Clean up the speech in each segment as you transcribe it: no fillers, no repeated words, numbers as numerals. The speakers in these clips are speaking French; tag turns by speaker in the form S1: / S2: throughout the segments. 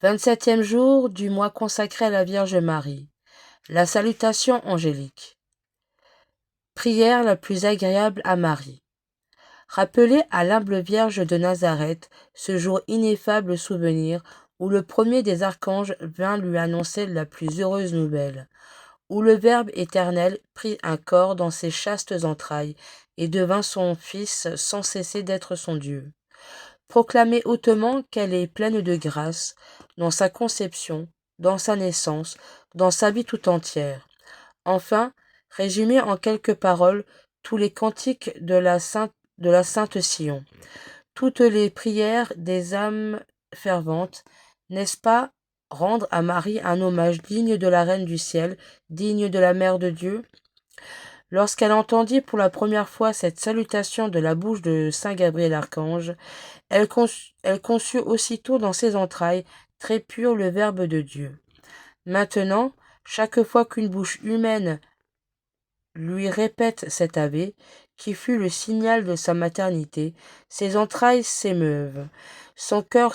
S1: 27e jour du mois consacré à la Vierge Marie. La salutation angélique. Prière la plus agréable à Marie. Rappelez à l'humble Vierge de Nazareth ce jour ineffable souvenir où le premier des archanges vint lui annoncer la plus heureuse nouvelle, où le Verbe éternel prit un corps dans ses chastes entrailles et devint son Fils sans cesser d'être son Dieu. Proclamez hautement qu'elle est pleine de grâce dans sa conception, dans sa naissance, dans sa vie tout entière. Enfin, résumez en quelques paroles tous les cantiques de la Sainte Sion, toutes les prières des âmes ferventes, n'est-ce pas rendre à Marie un hommage digne de la Reine du ciel, digne de la Mère de Dieu? Lorsqu'elle entendit pour la première fois cette salutation de la bouche de saint Gabriel Archange, elle conçut aussitôt dans ses entrailles très pures le Verbe de Dieu. Maintenant, chaque fois qu'une bouche humaine lui répète cet ave, qui fut le signal de sa maternité, ses entrailles s'émeuvent, son cœur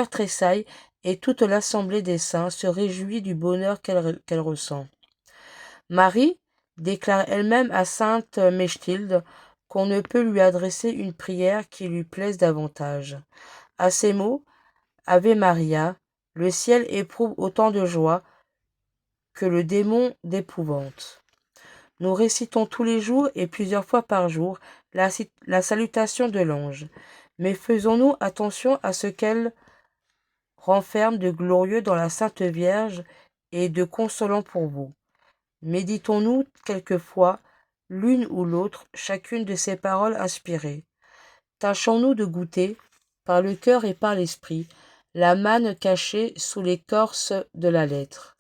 S1: tressaille et toute l'assemblée des saints se réjouit du bonheur qu'elle ressent. Marie déclare elle-même à sainte Mechtilde qu'on ne peut lui adresser une prière qui lui plaise davantage. À ces mots, Ave Maria, le ciel éprouve autant de joie que le démon d'épouvante. Nous récitons tous les jours et plusieurs fois par jour la salutation de l'ange, mais faisons-nous attention à ce qu'elle renferme de glorieux dans la Sainte Vierge et de consolant pour vous. Méditons-nous quelquefois l'une ou l'autre, chacune de ces paroles inspirées. Tâchons-nous de goûter, par le cœur et par l'esprit, la manne cachée sous l'écorce de la lettre.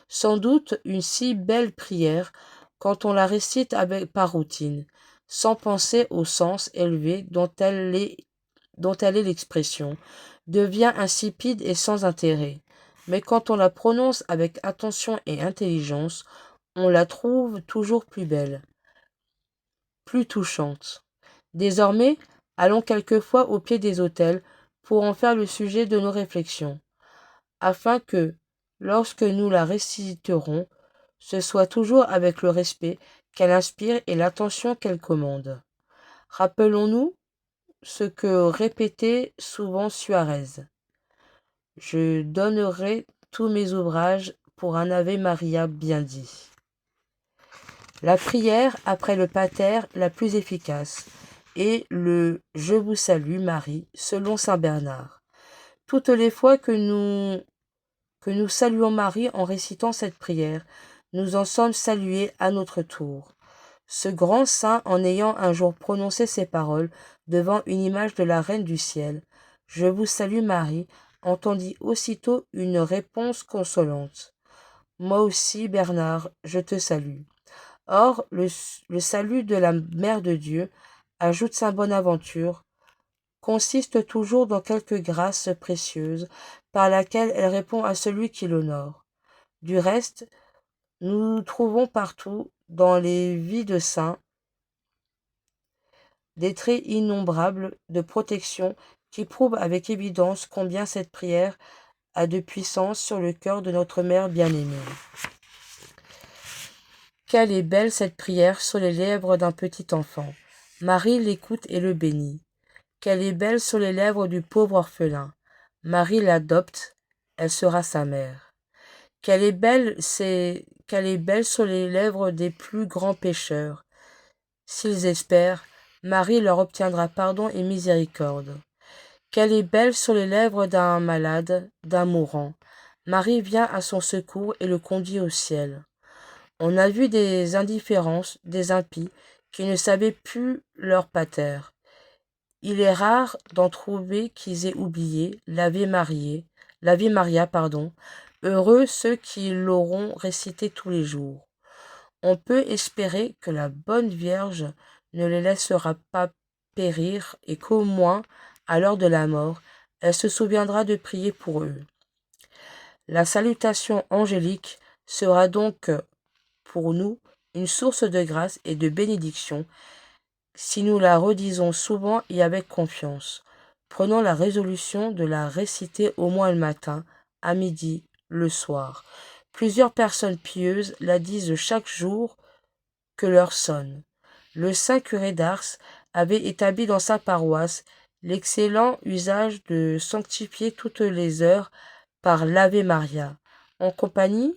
S1: Sans doute une si belle prière quand on la récite par routine, sans penser au sens élevé dont elle est l'expression, devient insipide et sans intérêt. Mais quand on la prononce avec attention et intelligence, on la trouve toujours plus belle, plus touchante. Désormais, allons quelquefois au pied des autels pour en faire le sujet de nos réflexions, afin que, lorsque nous la réciterons, ce soit toujours avec le respect qu'elle inspire et l'attention qu'elle commande. Rappelons-nous ce que répétait souvent Suarez. Je donnerai tous mes ouvrages pour un Ave Maria bien dit. La prière après le pater la plus efficace est le « Je vous salue Marie » selon saint Bernard. Toutes les fois que nous saluons Marie en récitant cette prière, nous en sommes salués à notre tour. Ce grand saint, en ayant un jour prononcé ces paroles devant une image de la Reine du ciel, « Je vous salue Marie », entendit aussitôt une réponse consolante. « Moi aussi, Bernard, je te salue. » Or, le salut de la Mère de Dieu, ajoute saint Bonaventure, consiste toujours dans quelque grâce précieuse par laquelle elle répond à celui qui l'honore. Du reste, nous trouvons partout, dans les vies de saints, des traits innombrables de protection qui prouvent avec évidence combien cette prière a de puissance sur le cœur de notre Mère bien-aimée. Quelle est belle cette prière sur les lèvres d'un petit enfant. Marie l'écoute et le bénit. Qu'elle est belle sur les lèvres du pauvre orphelin. Marie l'adopte, elle sera sa mère. Qu'elle est belle sur les lèvres des plus grands pécheurs. S'ils espèrent, Marie leur obtiendra pardon et miséricorde. Qu'elle est belle sur les lèvres d'un malade, d'un mourant. Marie vient à son secours et le conduit au ciel. On a vu des indifférences, des impies, qui ne savaient plus leur pater. Il est rare d'en trouver qu'ils aient oublié l'Ave Maria, heureux ceux qui l'auront récité tous les jours. On peut espérer que la bonne Vierge ne les laissera pas périr et qu'au moins, à l'heure de la mort, elle se souviendra de prier pour eux. La salutation angélique sera donc pour nous une source de grâce et de bénédiction si nous la redisons souvent et avec confiance. prenons la résolution de la réciter au moins le matin, à midi, le soir. Plusieurs personnes pieuses la disent chaque jour que l'heure sonne. Le saint curé d'Ars avait établi dans sa paroisse l'excellent usage de sanctifier toutes les heures par l'Ave Maria. En compagnie,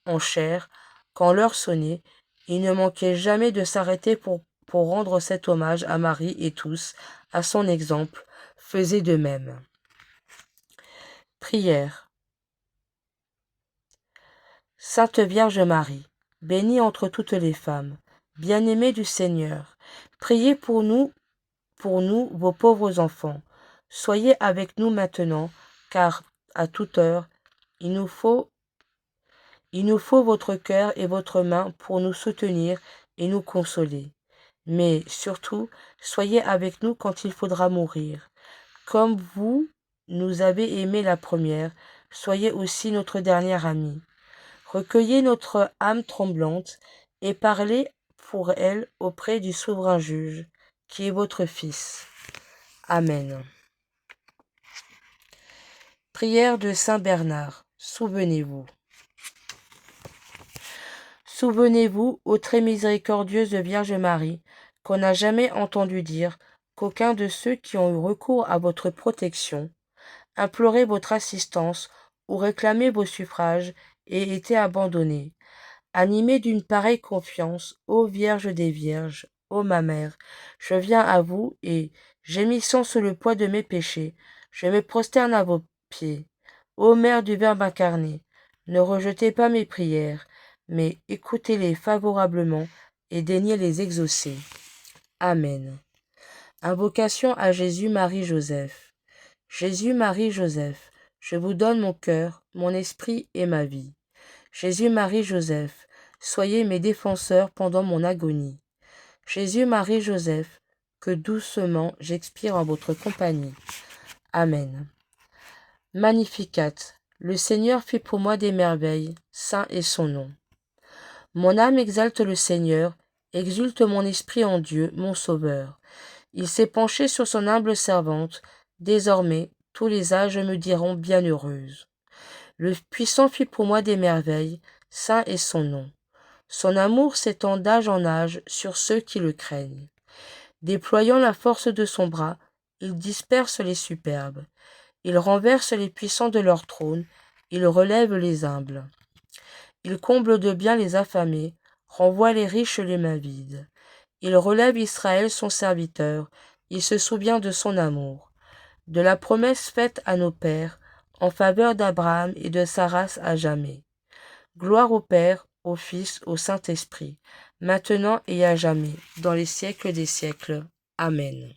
S1: en chair, quand l'heure sonnait, il ne manquait jamais de s'arrêter pour rendre cet hommage à Marie, et tous, à son exemple, faisaient de même. Prière. Sainte Vierge Marie, bénie entre toutes les femmes, bien-aimée du Seigneur, priez pour nous, vos pauvres enfants. Soyez avec nous maintenant, car à toute heure, il nous faut votre cœur et votre main pour nous soutenir et nous consoler. Mais surtout, soyez avec nous quand il faudra mourir. Comme vous nous avez aimés la première, soyez aussi notre dernière amie. Recueillez notre âme tremblante et parlez pour elle auprès du souverain juge, qui est votre Fils. Amen. Prière de Saint Bernard. Souvenez-vous. Souvenez-vous, ô très miséricordieuse Vierge Marie, qu'on n'a jamais entendu dire qu'aucun de ceux qui ont eu recours à votre protection, imploré votre assistance ou réclamé vos suffrages ait été abandonné. Animée d'une pareille confiance, ô Vierge des Vierges, ô ma mère, je viens à vous et, gémissant sous le poids de mes péchés, je me prosterne à vos pieds. Ô Mère du Verbe incarné, ne rejetez pas mes prières, mais écoutez-les favorablement et daignez les exaucer. Amen. Invocation à Jésus, Marie, Joseph. Jésus, Marie, Joseph, je vous donne mon cœur, mon esprit et ma vie. Jésus, Marie, Joseph, soyez mes défenseurs pendant mon agonie. Jésus, Marie, Joseph, que doucement j'expire en votre compagnie. Amen. Magnificat, le Seigneur fit pour moi des merveilles, saint est son nom. Mon âme exalte le Seigneur, exulte mon esprit en Dieu, mon Sauveur. Il s'est penché sur son humble servante, désormais tous les âges me diront bienheureuse. Le puissant fit pour moi des merveilles, saint est son nom. Son amour s'étend d'âge en âge sur ceux qui le craignent. Déployant la force de son bras, il disperse les superbes. Il renverse les puissants de leur trône, il relève les humbles. Il comble de bien les affamés, renvoie les riches les mains vides. Il relève Israël son serviteur, il se souvient de son amour, de la promesse faite à nos pères, en faveur d'Abraham et de sa race à jamais. Gloire au Père, au Fils, au Saint-Esprit, maintenant et à jamais, dans les siècles des siècles. Amen.